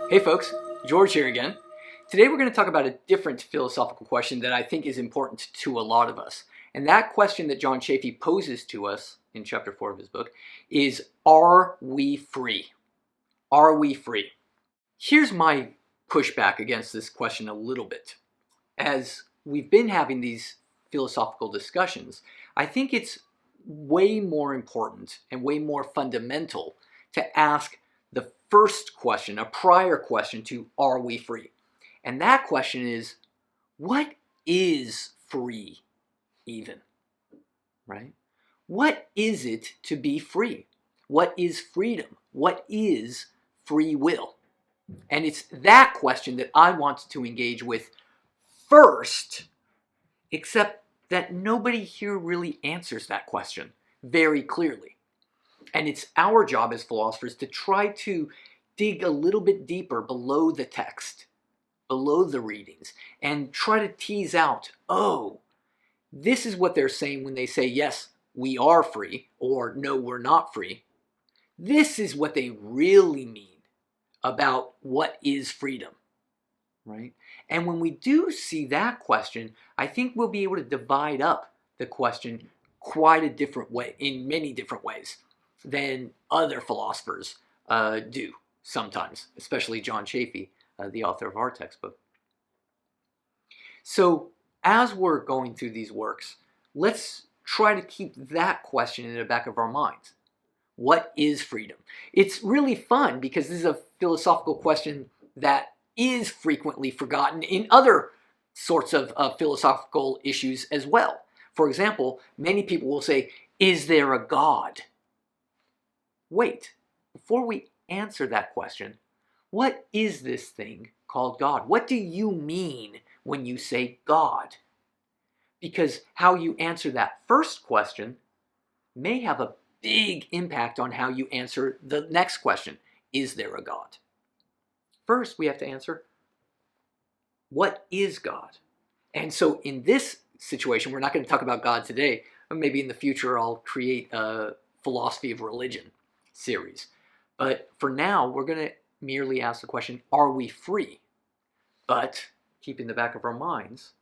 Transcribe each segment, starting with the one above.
Hey folks, George here again. Today we're going to talk about a different philosophical question that I think is important to a lot of us. And that question that John Chafee poses to us in chapter 4 of his book is, are we free? Are we free? Here's my pushback against this question a little bit. As we've been having these philosophical discussions, I think it's way more important and way more fundamental to ask the first question, a prior question to are we free? And that question is, what is free even? Right? What is it to be free? What is freedom? What is free will? And it's that question that I want to engage with first, except that nobody here really answers that question very clearly. And it's our job as philosophers to try to dig a little bit deeper below the text, below the readings, and try to tease out, oh, this is what they're saying when they say, yes, we are free, or no, we're not free. This is what they really mean about what is freedom, right? And when we do see that question, I think we'll be able to divide up the question quite a different way, in many different ways, than other philosophers do sometimes, especially John Chafee, the author of our textbook. So as we're going through these works, let's try to keep that question in the back of our minds. What is freedom? It's really fun because this is a philosophical question that is frequently forgotten in other sorts of philosophical issues as well. For example, many people will say, is there a God? Wait, before we answer that question, what is this thing called God? What do you mean when you say God? Because how you answer that first question may have a big impact on how you answer the next question. Is there a God? First, we have to answer, what is God? And so in this situation, we're not going to talk about God today. Maybe in the future I'll create a philosophy of religion series. But for now, we're going to merely ask the question, are we free? But keep in the back of our minds,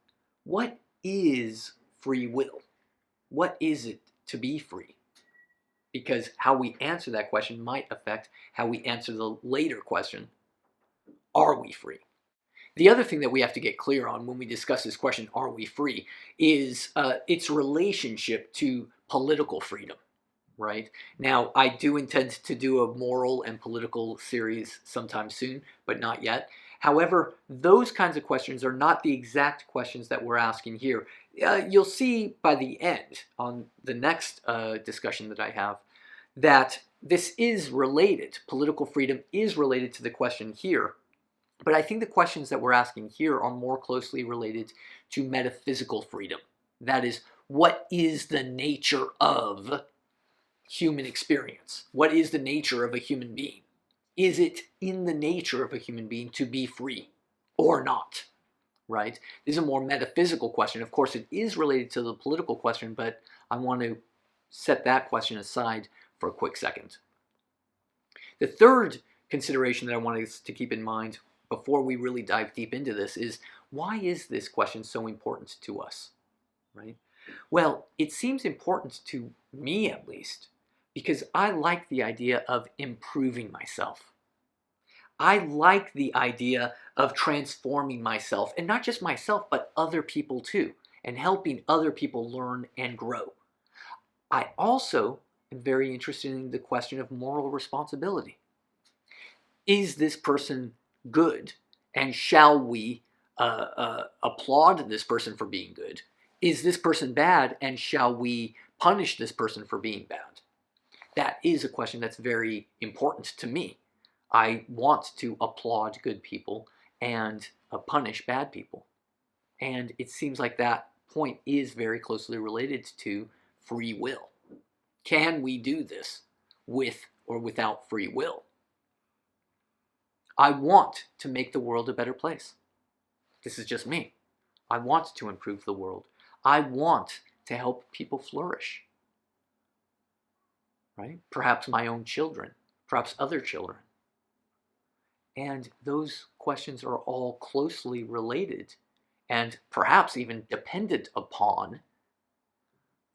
what is free will? What is it to be free? Because how we answer that question might affect how we answer the later question, are we free? The other thing that we have to get clear on when we discuss this question, are we free, is its relationship to political freedom. Right? Now, I do intend to do a moral and political series sometime soon, but not yet. However, those kinds of questions are not the exact questions that we're asking here. You'll see by the end, on the next discussion that I have, that this is related. Political freedom is related to the question here. But I think the questions that we're asking here are more closely related to metaphysical freedom. That is, what is the nature of human experience? What is the nature of a human being? Is it in the nature of a human being to be free or not? Right? This is a more metaphysical question. Of course, it is related to the political question, but I want to set that question aside for a quick second. The third consideration that I want us to keep in mind before we really dive deep into this is, why is this question so important to us? Right? Well, it seems important to me, at least, because I like the idea of improving myself. I like the idea of transforming myself, and not just myself, but other people too, and helping other people learn and grow. I also am very interested in the question of moral responsibility. Is this person good, and shall we applaud this person for being good? Is this person bad, and shall we punish this person for being bad? That is a question that's very important to me. I want to applaud good people and punish bad people. And it seems like that point is very closely related to free will. Can we do this with or without free will? I want to make the world a better place. This is just me. I want to improve the world. I want to help people flourish. Right? Perhaps my own children, perhaps other children. And those questions are all closely related and perhaps even dependent upon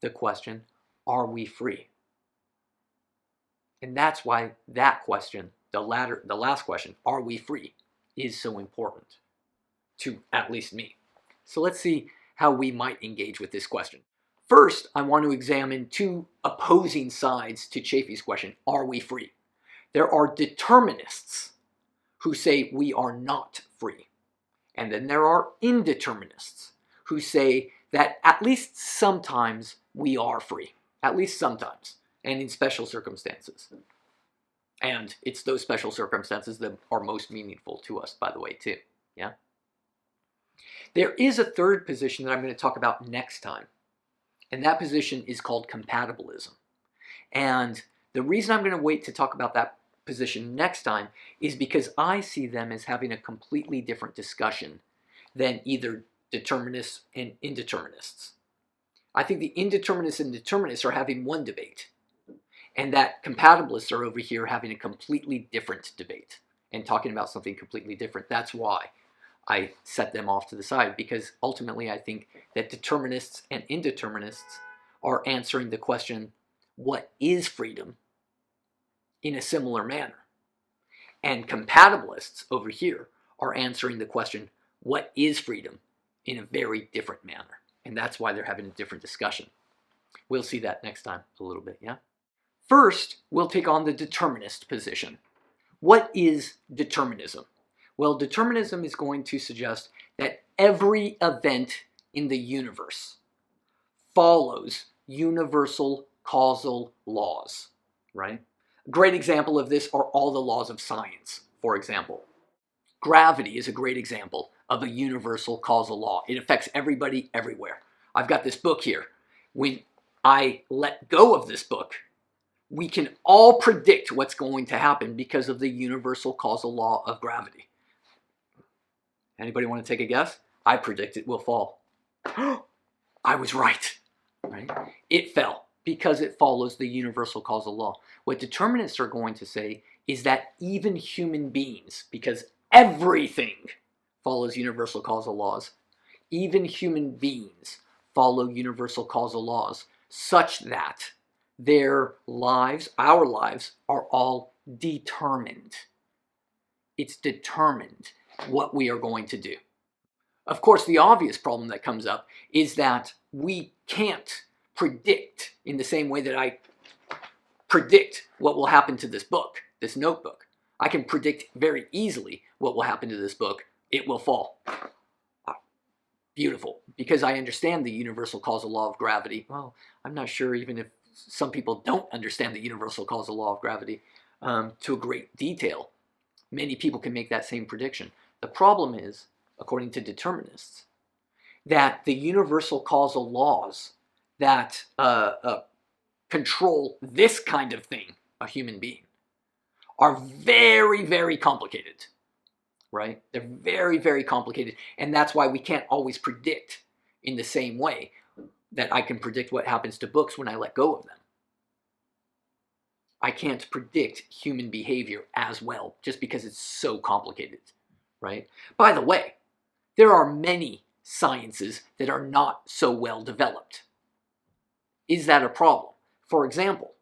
the question, are we free? And that's why that question, the last question, are we free, is so important to at least me. So let's see how we might engage with this question. First, I want to examine two opposing sides to Chaffee's question, are we free? There are determinists who say we are not free. And then there are indeterminists who say that at least sometimes we are free. At least sometimes, and in special circumstances. And it's those special circumstances that are most meaningful to us, by the way, too. Yeah? There is a third position that I'm going to talk about next time. And that position is called compatibilism. And the reason I'm going to wait to talk about that position next time is because I see them as having a completely different discussion than either determinists and indeterminists. I think the indeterminists and determinists are having one debate, and that compatibilists are over here having a completely different debate and talking about something completely different. That's why I set them off to the side, because ultimately I think that determinists and indeterminists are answering the question, what is freedom, in a similar manner. And compatibilists over here are answering the question, what is freedom, in a very different manner. And that's why they're having a different discussion. We'll see that next time a little bit, yeah? First, we'll take on the determinist position. What is determinism? Well, determinism is going to suggest that every event in the universe follows universal causal laws, right? A great example of this are all the laws of science, for example. Gravity is a great example of a universal causal law. It affects everybody everywhere. I've got this book here. When I let go of this book, we can all predict what's going to happen because of the universal causal law of gravity. Anybody want to take a guess? I predict it will fall. I was right. It fell because it follows the universal causal law. What determinists are going to say is that even human beings, because everything follows universal causal laws, even human beings follow universal causal laws such that their lives, our lives, are all determined. It's determined what we are going to do. Of course, the obvious problem that comes up is that we can't predict in the same way that I predict what will happen to this book, this notebook. I can predict very easily what will happen to this book. It will fall. Beautiful. Because I understand the universal causal law of gravity. Well, I'm not sure even if some people don't understand the universal causal law of gravity to a great detail. Many people can make that same prediction. The problem is, according to determinists, that the universal causal laws that control this kind of thing, a human being, are very, very complicated, right? They're very, very complicated, and that's why we can't always predict in the same way that I can predict what happens to books when I let go of them. I can't predict human behavior as well, just because it's so complicated, right? By the way, there are many sciences that are not so well developed. Is that a problem? For example,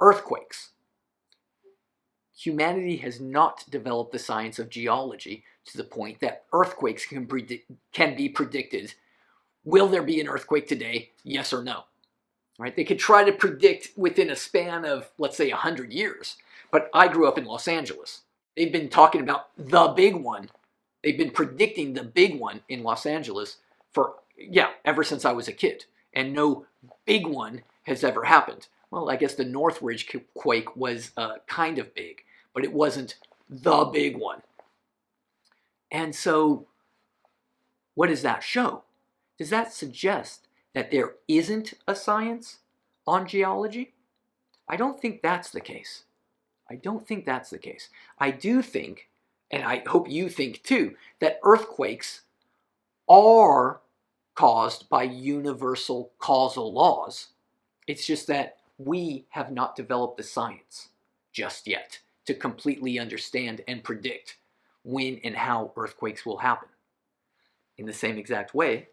earthquakes. Humanity has not developed the science of geology to the point that earthquakes can be predicted. Will there be an earthquake today? Yes or no? Right? They could try to predict within a span of, let's say, 100 years. But I grew up in Los Angeles. They've been talking about the big one. They've been predicting the big one in Los Angeles for, ever since I was a kid. And no big one has ever happened. Well, I guess the Northridge quake was kind of big, but it wasn't the big one. And so, what does that show? Does that suggest that there isn't a science on geology? I don't think that's the case. I don't think that's the case. I do think, and I hope you think too, that earthquakes are caused by universal causal laws. It's just that we have not developed the science just yet to completely understand and predict when and how earthquakes will happen. In the same exact way,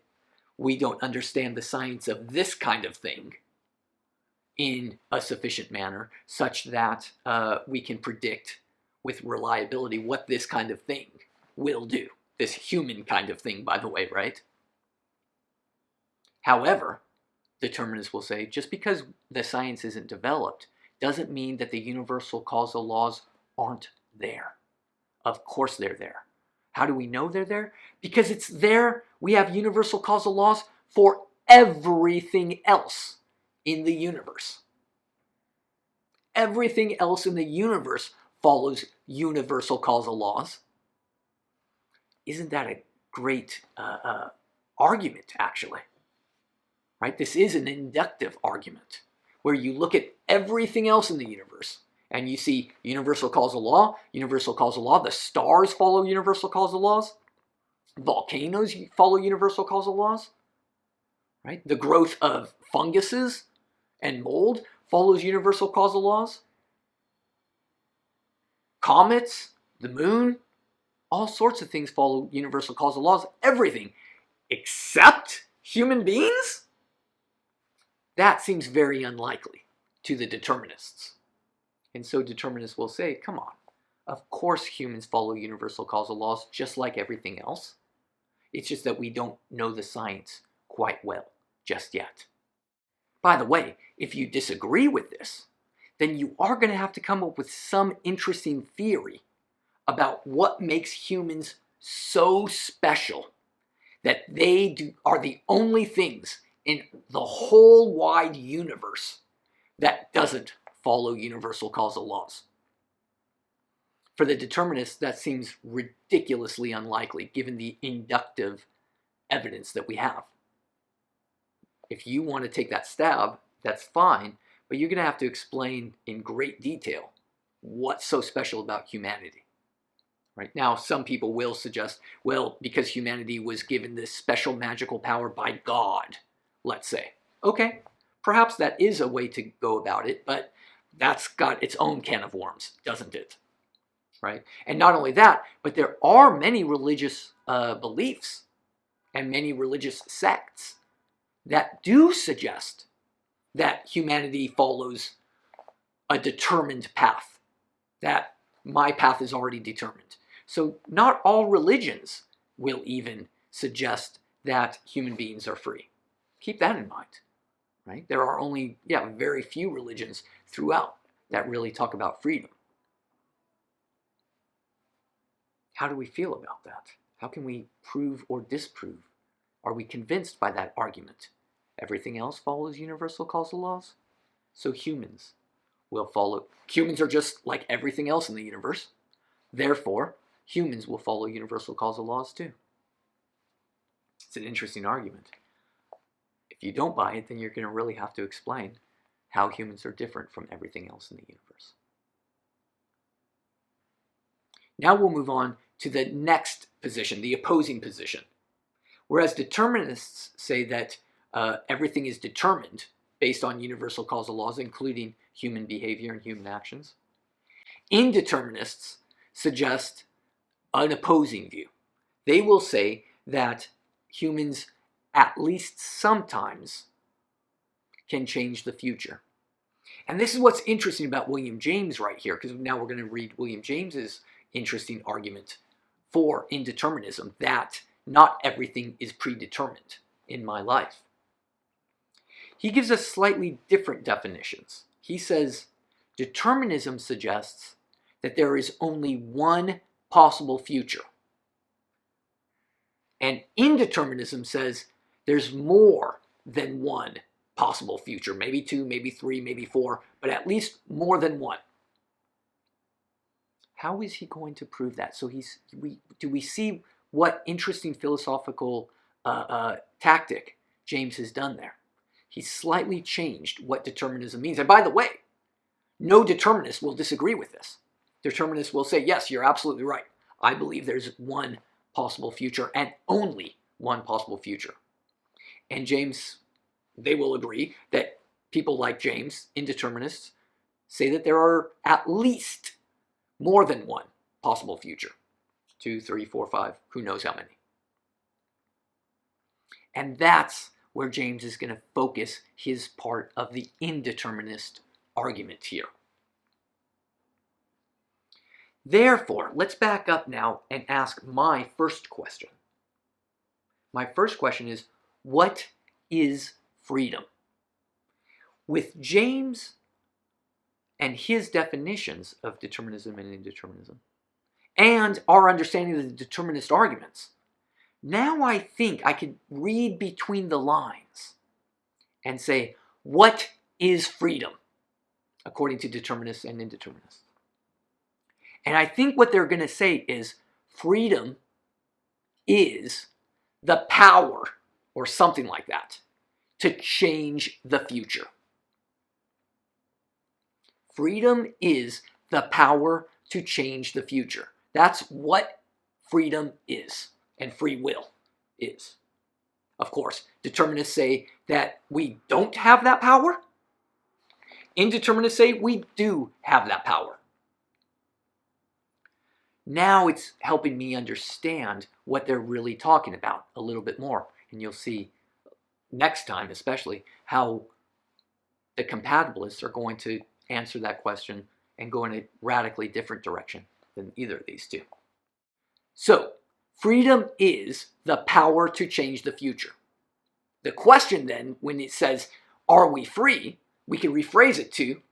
we don't understand the science of this kind of thing in a sufficient manner such that we can predict with reliability what this kind of thing will do. This human kind of thing, by the way, right? However, determinists will say, just because the science isn't developed doesn't mean that the universal causal laws aren't there. Of course they're there. How do we know they're there? Because it's there. We have universal causal laws for everything else in the universe. Everything else in the universe follows universal causal laws. Isn't that a great argument, actually? Right? This is an inductive argument where you look at everything else in the universe and you see universal causal law, the stars follow universal causal laws, volcanoes follow universal causal laws, right? The growth of funguses and mold follows universal causal laws. Comets, the moon, all sorts of things follow universal causal laws. Everything except human beings? That seems very unlikely to the determinists. And so determinists will say, come on, of course humans follow universal causal laws just like everything else. It's just that we don't know the science quite well just yet. By the way, if you disagree with this, then you are going to have to come up with some interesting theory about what makes humans so special that they are the only things in the whole wide universe that doesn't follow universal causal laws. For the determinists, that seems ridiculously unlikely given the inductive evidence that we have. If you want to take that stab, that's fine, but you're going to have to explain in great detail what's so special about humanity. Right? Now, some people will suggest, well, because humanity was given this special magical power by God, let's say. Okay, perhaps that is a way to go about it, but that's got its own can of worms, doesn't it? Right? And not only that, but there are many religious beliefs and many religious sects that do suggest that humanity follows a determined path, that my path is already determined. So not all religions will even suggest that human beings are free. Keep that in mind, right? There are only, very few religions throughout that really talk about freedom. How do we feel about that? How can we prove or disprove? Are we convinced by that argument? Everything else follows universal causal laws? So humans will follow. Humans are just like everything else in the universe. Therefore, humans will follow universal causal laws too. It's an interesting argument. If you don't buy it, then you're going to really have to explain how humans are different from everything else in the universe. Now we'll move on to the next position, the opposing position. Whereas determinists say that everything is determined based on universal causal laws, including human behavior and human actions, indeterminists suggest an opposing view. They will say that humans at least sometimes can change the future. And this is what's interesting about William James right here, because now we're going to read William James's interesting argument for indeterminism, that not everything is predetermined in my life. He gives us slightly different definitions. He says, determinism suggests that there is only one possible future. And indeterminism says there's more than one possible future. Maybe two, maybe three, maybe four, but at least more than one. How is he going to prove that? So do we see what interesting philosophical tactic James has done there? He's slightly changed what determinism means. And by the way, no determinist will disagree with this. Determinists will say, yes, you're absolutely right. I believe there's one possible future and only one possible future. And James, they will agree that people like James, indeterminists, say that there are at least more than one possible future. 2, 3, 4, 5, who knows how many. And that's where James is going to focus his part of the indeterminist argument here. Therefore, let's back up now and ask my first question. My first question is, what is freedom? With James and his definitions of determinism and indeterminism, and our understanding of the determinist arguments, now I think I could read between the lines and say, what is freedom according to determinists and indeterminists? And I think what they're going to say is freedom is the power, or something like that, to change the future. Freedom is the power to change the future. That's what freedom is, and free will is. Of course, determinists say that we don't have that power. Indeterminists say we do have that power. Now it's helping me understand what they're really talking about a little bit more. And you'll see next time, especially, how the compatibilists are going to answer that question and go in a radically different direction than either of these two. So, freedom is the power to change the future. The question then, when it says, are we free? We can rephrase it to,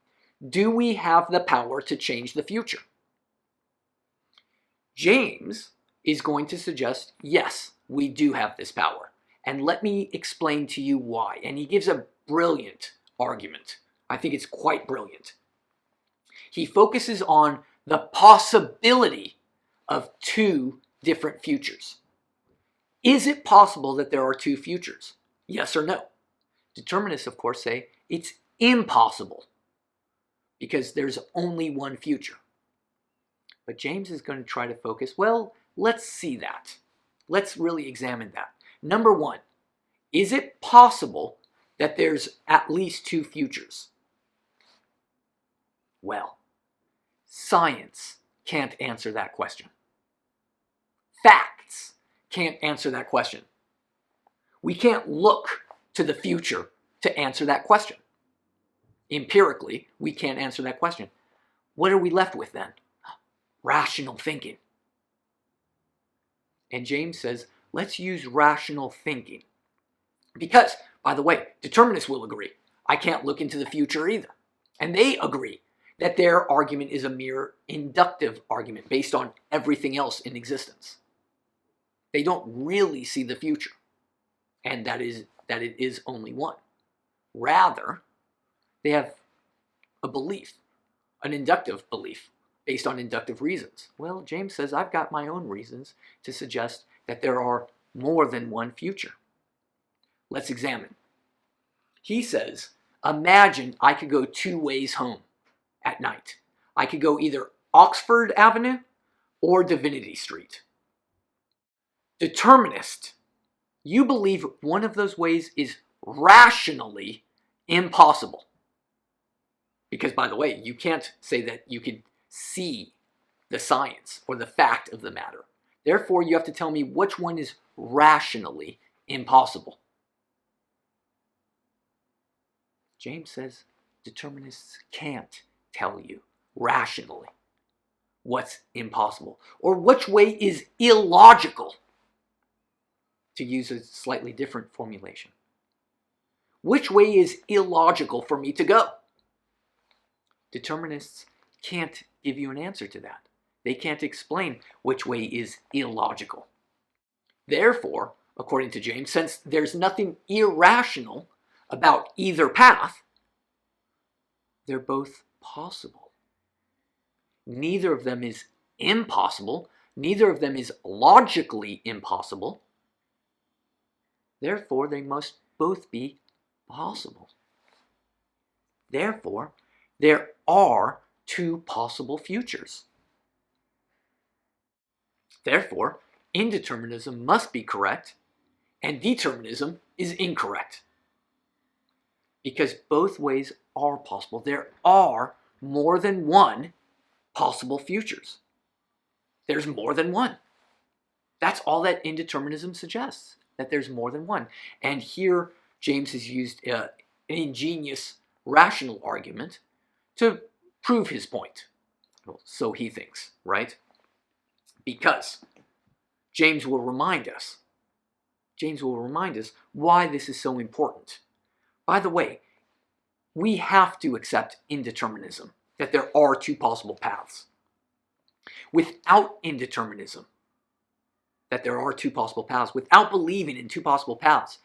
do we have the power to change the future? James is going to suggest, yes, we do have this power. And let me explain to you why. And he gives a brilliant argument. I think it's quite brilliant. He focuses on the possibility of two different futures. Is it possible that there are two futures? Yes or no? Determinists, of course, say it's impossible because there's only one future. But James is going to try to focus, well, let's see that. Let's really examine that. Number one, is it possible that there's at least two futures? Well, science can't answer that question. Facts can't answer that question. We can't look to the future to answer that question. Empirically, we can't answer that question. What are we left with then? Rational thinking. And James says, let's use rational thinking. Because, by the way, determinists will agree. I can't look into the future either. And they agree that their argument is a mere inductive argument based on everything else in existence. They don't really see the future, and that it is only one. Rather, they have a belief, an inductive belief, based on inductive reasons. Well, James says, I've got my own reasons to suggest that there are more than one future. Let's examine. He says, imagine I could go two ways home at night. I could go either Oxford Avenue or Divinity Street. Determinist, you believe one of those ways is rationally impossible. Because, by the way, you can't say that you could see the science or the fact of the matter. Therefore, you have to tell me which one is rationally impossible. James says determinists can't tell you rationally what's impossible or which way is illogical, to use a slightly different formulation. Which way is illogical for me to go? Determinists can't give you an answer to that. They can't explain which way is illogical. Therefore, according to James, since there's nothing irrational about either path, they're both possible. Neither of them is impossible. Neither of them is logically impossible. Therefore, they must both be possible. Therefore, there are two possible futures. Therefore, indeterminism must be correct and determinism is incorrect. Because both ways are possible. There are more than one possible futures. There's more than one. That's all that indeterminism suggests, that there's more than one. And here James has used an ingenious rational argument to prove his point. Well, so he thinks, right? Because James will remind us why this is so important. By the way, we have to accept indeterminism, that there are two possible paths. Without indeterminism, that there are two possible paths, without believing in two possible paths,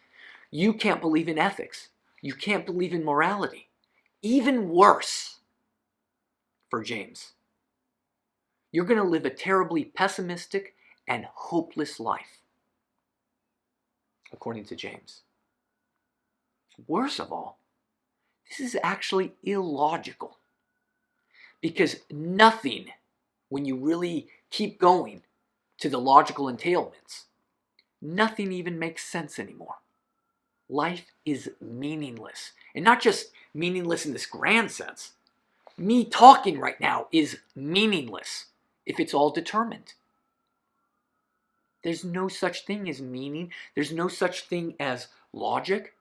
you can't believe in ethics. You can't believe in morality. Even worse, for James, you're going to live a terribly pessimistic and hopeless life, according to James. Worse of all, this is actually illogical, because nothing, when you really keep going to the logical entailments, nothing even makes sense anymore. Life is meaningless, and not just meaningless in this grand sense. Me talking right now is meaningless if it's all determined. There's no such thing as meaning. There's no such thing as logic.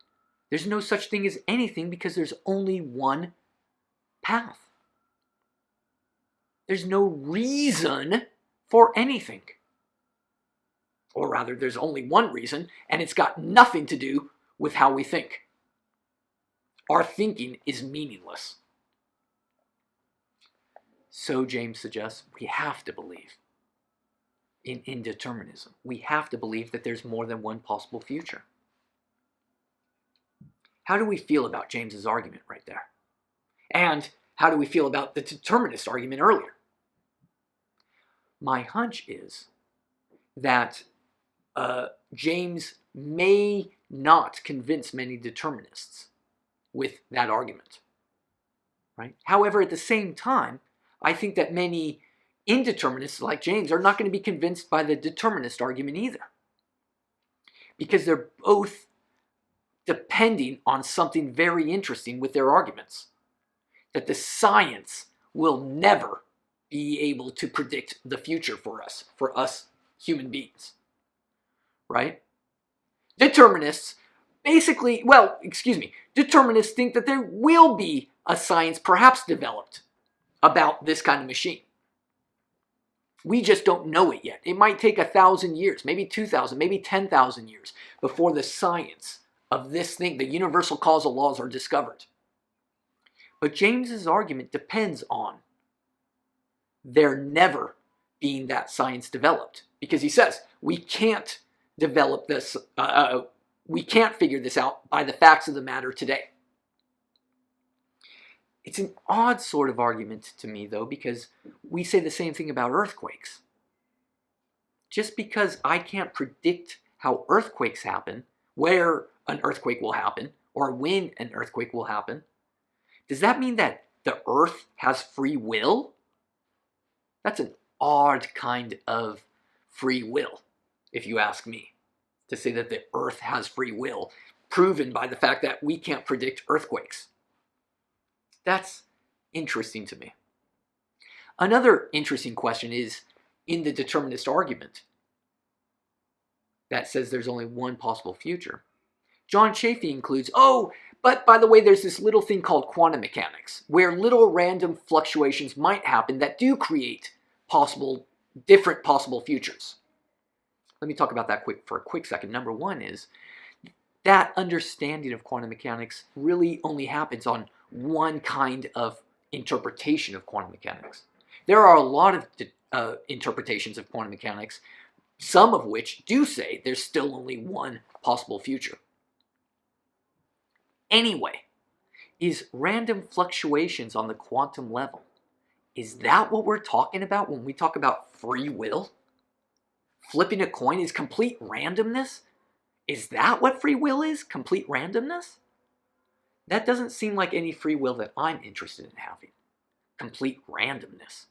There's no such thing as anything, because there's only one path. There's no reason for anything. Or rather, there's only one reason, and it's got nothing to do with how we think. Our thinking is meaningless. So James suggests we have to believe in indeterminism. We have to believe that there's more than one possible future. How do we feel about James's argument right there? And how do we feel about the determinist argument earlier? My hunch is that James may not convince many determinists with that argument, right? However, at the same time, I think that many indeterminists like James are not going to be convinced by the determinist argument either, because they're both depending on something very interesting with their arguments, that the science will never be able to predict the future for us human beings, right? Determinists determinists think that there will be a science perhaps developed about this kind of machine. We just don't know it yet. It might take 1,000 years, maybe 2,000, maybe 10,000 years before the science of this thing, the universal causal laws, are discovered. But James's argument depends on there never being that science developed, because he says we can't develop this, we can't figure this out by the facts of the matter today. It's an odd sort of argument to me, though, because we say the same thing about earthquakes. Just because I can't predict how earthquakes happen, where an earthquake will happen, or when an earthquake will happen, does that mean that the earth has free will? That's an odd kind of free will, if you ask me, to say that the earth has free will, proven by the fact that we can't predict earthquakes. That's interesting to me. Another interesting question is in the determinist argument that says there's only one possible future. John Chafee includes, but by the way, there's this little thing called quantum mechanics, where little random fluctuations might happen that do create different possible futures. Let me talk about that for a quick second. Number one is that understanding of quantum mechanics really only happens on one kind of interpretation of quantum mechanics. There are a lot of interpretations of quantum mechanics, some of which do say there's still only one possible future. Anyway, is random fluctuations on the quantum level, is that what we're talking about when we talk about free will? Flipping a coin is complete randomness? Is that what free will is? Complete randomness? That doesn't seem like any free will that I'm interested in having. Complete randomness.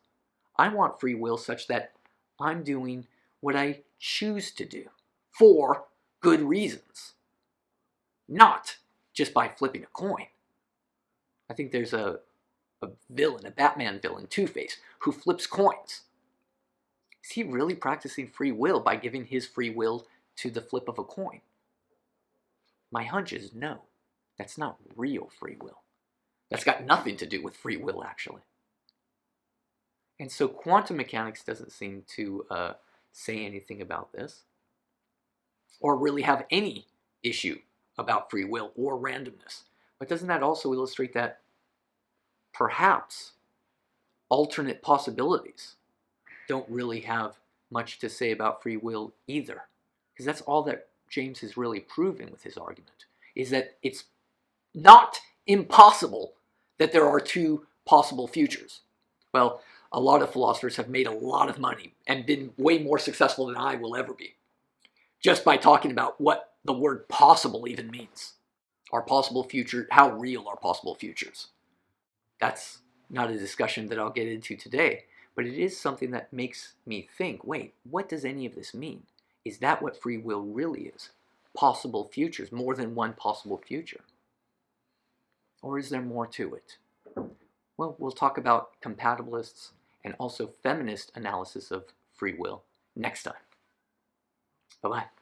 I want free will such that I'm doing what I choose to do for good reasons, not just by flipping a coin. I think there's a a villain, a Batman villain, Two-Face, who flips coins. Is he really practicing free will by giving his free will to the flip of a coin? My hunch is no. That's not real free will. That's got nothing to do with free will, actually. And so quantum mechanics doesn't seem to say anything about this, or really have any issue about free will or randomness. But doesn't that also illustrate that perhaps alternate possibilities don't really have much to say about free will either? Because that's all that James is really proving with his argument, is that it's not impossible that there are two possible futures. Well, a lot of philosophers have made a lot of money and been way more successful than I will ever be, just by talking about what the word possible even means. Our possible future, how real are possible futures? That's not a discussion that I'll get into today, but it is something that makes me think, wait, what does any of this mean? Is that what free will really is? Possible futures, more than one possible future? Or is there more to it? Well, we'll talk about compatibilists and also feminist analysis of free will next time. Bye-bye.